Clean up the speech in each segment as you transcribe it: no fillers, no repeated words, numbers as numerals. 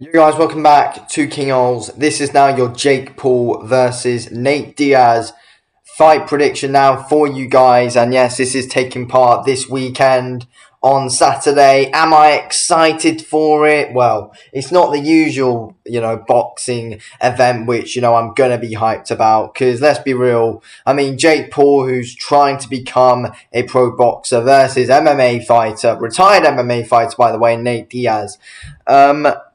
You guys, welcome back to King Ols. This is now your Jake Paul versus Nate Diaz fight prediction now for you guys. And yes, this is taking part this weekend on Saturday. Am I excited for it? Well, it's not the usual, boxing event which, I'm going to be hyped about. Because let's be real. I mean, Jake Paul, who's trying to become a pro boxer versus MMA fighter, retired MMA fighter, by the way, Nate Diaz.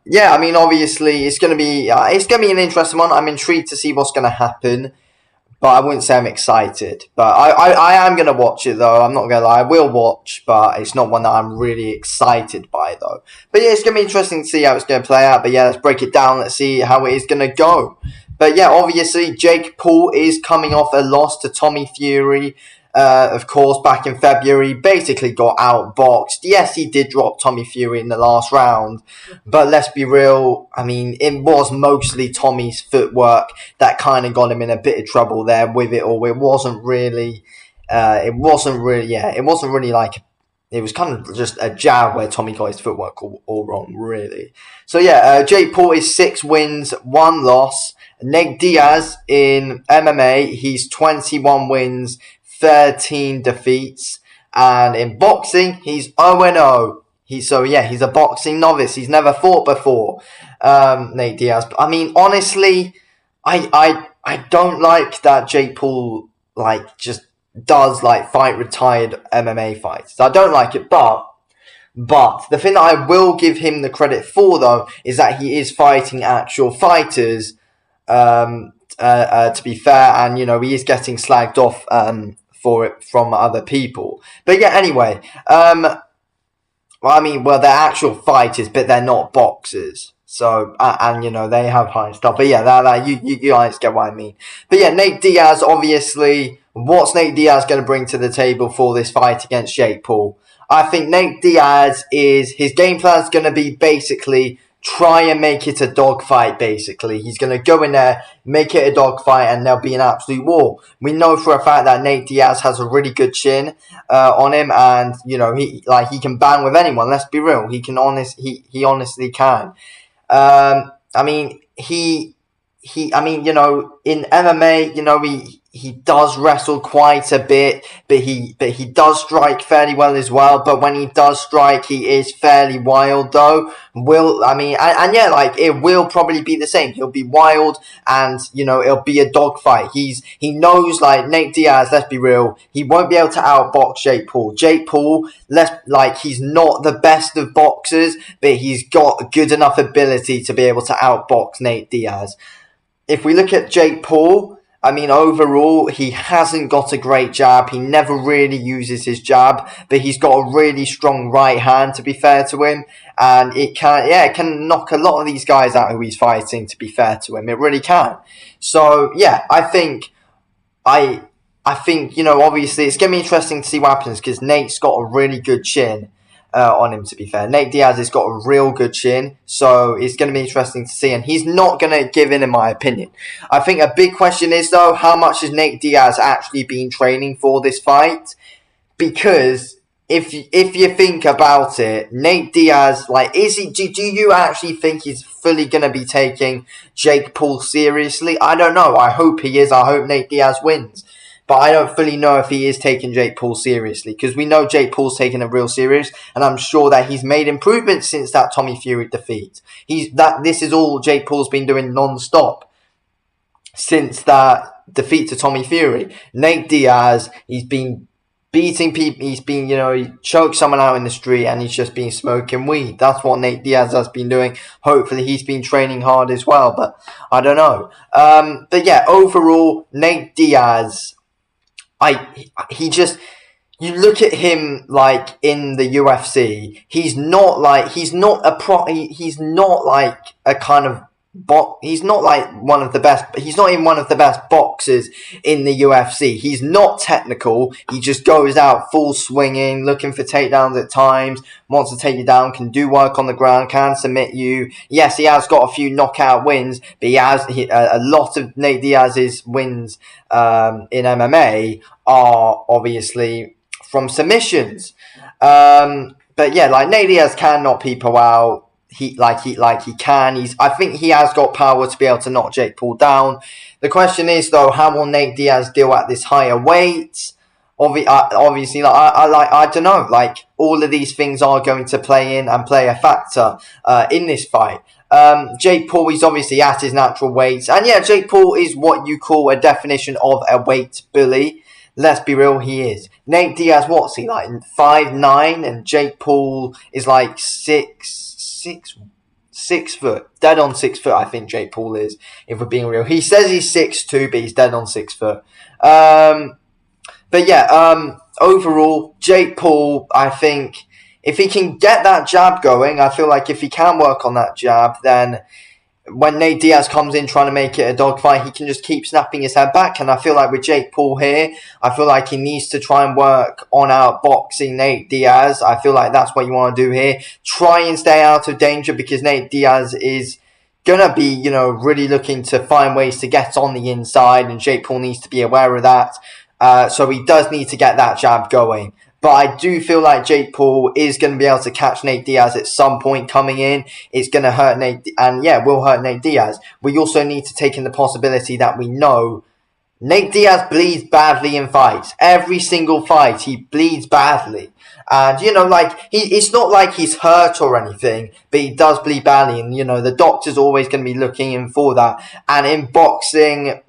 Yeah, I mean, obviously, it's gonna be an interesting one. I'm intrigued to see what's gonna happen, but I wouldn't say I'm excited. But I am gonna watch it though. I'm not gonna lie, I will watch, but it's not one that I'm really excited by though. But yeah, it's gonna be interesting to see how it's gonna play out. But yeah, let's break it down. Let's see how it is gonna go. But yeah, obviously, Jake Paul is coming off a loss to Tommy Fury. Of course, back in February, basically got outboxed. Yes, he did drop Tommy Fury in the last round, but let's be real. I mean, it was mostly Tommy's footwork that kind of got him in a bit of trouble there with it all. It wasn't really. It wasn't really. Yeah, it wasn't really like. It was kind of just a jab where Tommy got his footwork all wrong, really. So yeah, Jake Paul is 6 wins, 1 loss. Nate Diaz in MMA, he's 21 wins, 13 defeats. And in boxing, he's 0-0. He's a boxing novice. He's never fought before, Nate Diaz. I mean, honestly, I don't like that Jake Paul just does fight retired MMA fights. I don't like it, but the thing that I will give him the credit for though is that he is fighting actual fighters. To be fair, and he is getting slagged off for it from other people. But yeah, anyway, they're actual fighters, but they're not boxers. So and they have high stuff. But yeah, that you guys get what I mean. But yeah, Nate Diaz, obviously, what's Nate Diaz going to bring to the table for this fight against Jake Paul? I think Nate Diaz his game plan is going to be basically try and make it a dogfight, basically. He's going to go in there, make it a dogfight, and there'll be an absolute war. We know for a fact that Nate Diaz has a really good chin on him, and, he can bang with anyone. Let's be real. He honestly can. I mean, in MMA, he does wrestle quite a bit, but he does strike fairly well as well. But when he does strike, he is fairly wild though. It will probably be the same. He'll be wild, and it'll be a dogfight. He knows, Nate Diaz. Let's be real, he won't be able to outbox Jake Paul. Jake Paul, he's not the best of boxers, but he's got good enough ability to be able to outbox Nate Diaz. If we look at Jake Paul, I mean, overall, he hasn't got a great jab. He never really uses his jab, but he's got a really strong right hand, to be fair to him. And it can knock a lot of these guys out who he's fighting, to be fair to him. It really can. So, yeah, I think, obviously, it's going to be interesting to see what happens because Nate's got a really good chin. On him, to be fair. Nate Diaz has got a real good chin, so it's going to be interesting to see, and he's not going to give in my opinion. I think a big question is, though, how much has Nate Diaz actually been training for this fight? Because if you think about it, Nate Diaz, do you actually think he's fully going to be taking Jake Paul seriously? I don't know. I hope he is. I hope Nate Diaz wins. But I don't fully know if he is taking Jake Paul seriously, because we know Jake Paul's taking it real serious, and I'm sure that he's made improvements since that Tommy Fury defeat. This is all Jake Paul's been doing non-stop since that defeat to Tommy Fury. Nate Diaz, he's been beating people. He's been, he choked someone out in the street, and he's just been smoking weed. That's what Nate Diaz has been doing. Hopefully, he's been training hard as well, but I don't know. But yeah, overall, Nate Diaz, you look at him in the UFC, he's not a kind of he's not one of the best, he's not even one of the best boxers in the UFC. He's not technical. He just goes out full swinging, looking for takedowns at times, wants to take you down, can do work on the ground, can submit you. Yes, he has got a few knockout wins, but a lot of Nate Diaz's wins in MMA are obviously from submissions. But yeah, Nate Diaz can knock people out. he can. I think he has got power to be able to knock Jake Paul down. The question is though, how will Nate Diaz deal at this higher weight? Obviously, I don't know. Like, all of these things are going to play in and play a factor in this fight. Jake Paul is obviously at his natural weight, and yeah, Jake Paul is what you call a definition of a weight bully. Let's be real, he is. Nate Diaz, what's he like? 5'9", and Jake Paul is like 6 foot, dead on 6 foot. I think Jake Paul is, if we're being real. He says he's 6'2", but he's dead on 6 foot. But yeah, overall, Jake Paul, I think if he can get that jab going, I feel like if he can work on that jab, then when Nate Diaz comes in trying to make it a dogfight, he can just keep snapping his head back. And I feel like with Jake Paul here, I feel like he needs to try and work on outboxing Nate Diaz. I feel like that's what you want to do here. Try and stay out of danger, because Nate Diaz is gonna be, really looking to find ways to get on the inside, and Jake Paul needs to be aware of that. So he does need to get that jab going. But I do feel like Jake Paul is going to be able to catch Nate Diaz at some point coming in. It's going to hurt Nate, and yeah, will hurt Nate Diaz. We also need to take in the possibility that we know Nate Diaz bleeds badly in fights. Every single fight, he bleeds badly. And, it's not like he's hurt or anything, but he does bleed badly. And, the doctor's always going to be looking in for that. And in boxing,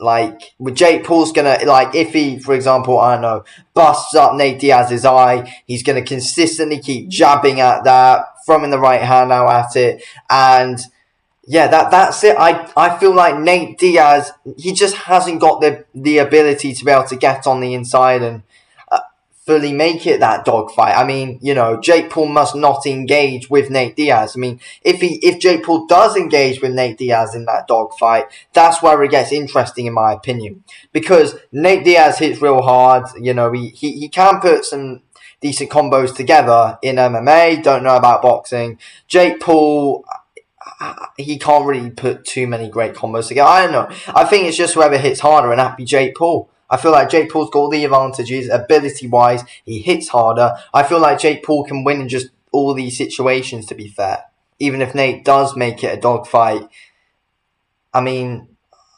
like, with Jake Paul's gonna, if he, for example, I don't know, busts up Nate Diaz's eye, he's gonna consistently keep jabbing at that, throwing the right hand out at it, and yeah, that's it. I feel like Nate Diaz, he just hasn't got the ability to be able to get on the inside and fully make it that dogfight. I mean, Jake Paul must not engage with Nate Diaz. I mean, if Jake Paul does engage with Nate Diaz in that dogfight, that's where it gets interesting, in my opinion, because Nate Diaz hits real hard. He can put some decent combos together in MMA. Don't know about boxing. Jake Paul, he can't really put too many great combos together. I don't know. I think it's just whoever hits harder, and that'd be Jake Paul. I feel like Jake Paul's got all the advantages, ability-wise. He hits harder. I feel like Jake Paul can win in just all these situations, to be fair. Even if Nate does make it a dogfight. I mean,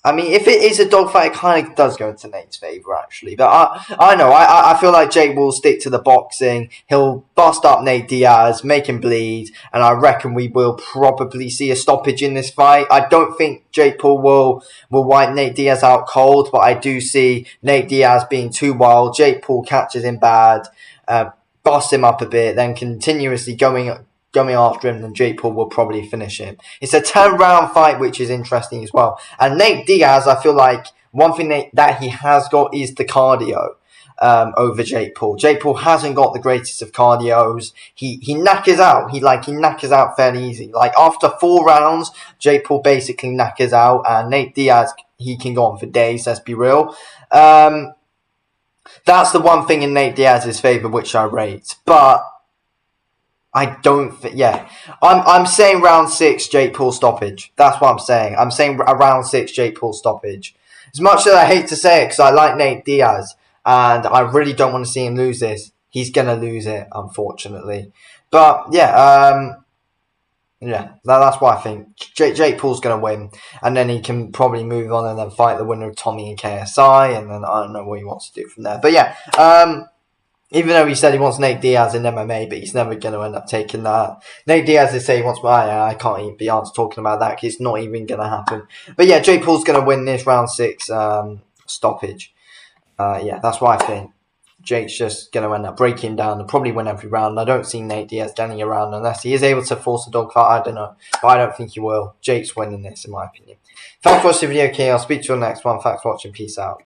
if it is a dogfight, it kind of does go into Nate's favour, actually. But I know. I feel like Jake will stick to the boxing. He'll bust up Nate Diaz, make him bleed, and I reckon we will probably see a stoppage in this fight. I don't think Jake Paul will wipe Nate Diaz out cold, but I do see Nate Diaz being too wild. Jake Paul catches him bad, busts him up a bit, then continuously going after him, then Jake Paul will probably finish him. It's a 10-round fight, which is interesting as well. And Nate Diaz, I feel like one thing that he has got is the cardio over Jake Paul. Jake Paul hasn't got the greatest of cardios. He knackers out. He knackers out fairly easy. Like, after 4 rounds, Jake Paul basically knackers out, and Nate Diaz, he can go on for days, let's be real. That's the one thing in Nate Diaz's favour which I rate. But I don't think, yeah. I'm saying round 6 Jake Paul stoppage. That's what I'm saying. I'm saying a round 6 Jake Paul stoppage. As much as I hate to say it, because I like Nate Diaz, and I really don't want to see him lose this. He's going to lose it, unfortunately. But, yeah, that's what I think. Jake Paul's going to win, and then he can probably move on and then fight the winner of Tommy and KSI, and then I don't know what he wants to do from there. But, yeah, even though he said he wants Nate Diaz in MMA, but he's never going to end up taking that. Nate Diaz is saying he wants, I can't even be asked talking about that, because it's not even going to happen. But yeah, Jake Paul's going to win this round 6 stoppage. Yeah, that's what I think. Jake's just going to end up breaking down and probably win every round. I don't see Nate Diaz getting a round unless he is able to force a dogfight. I don't know, but I don't think he will. Jake's winning this, in my opinion. Thanks for watching the video, okay? I'll speak to you on the next one. Thanks for watching. Peace out.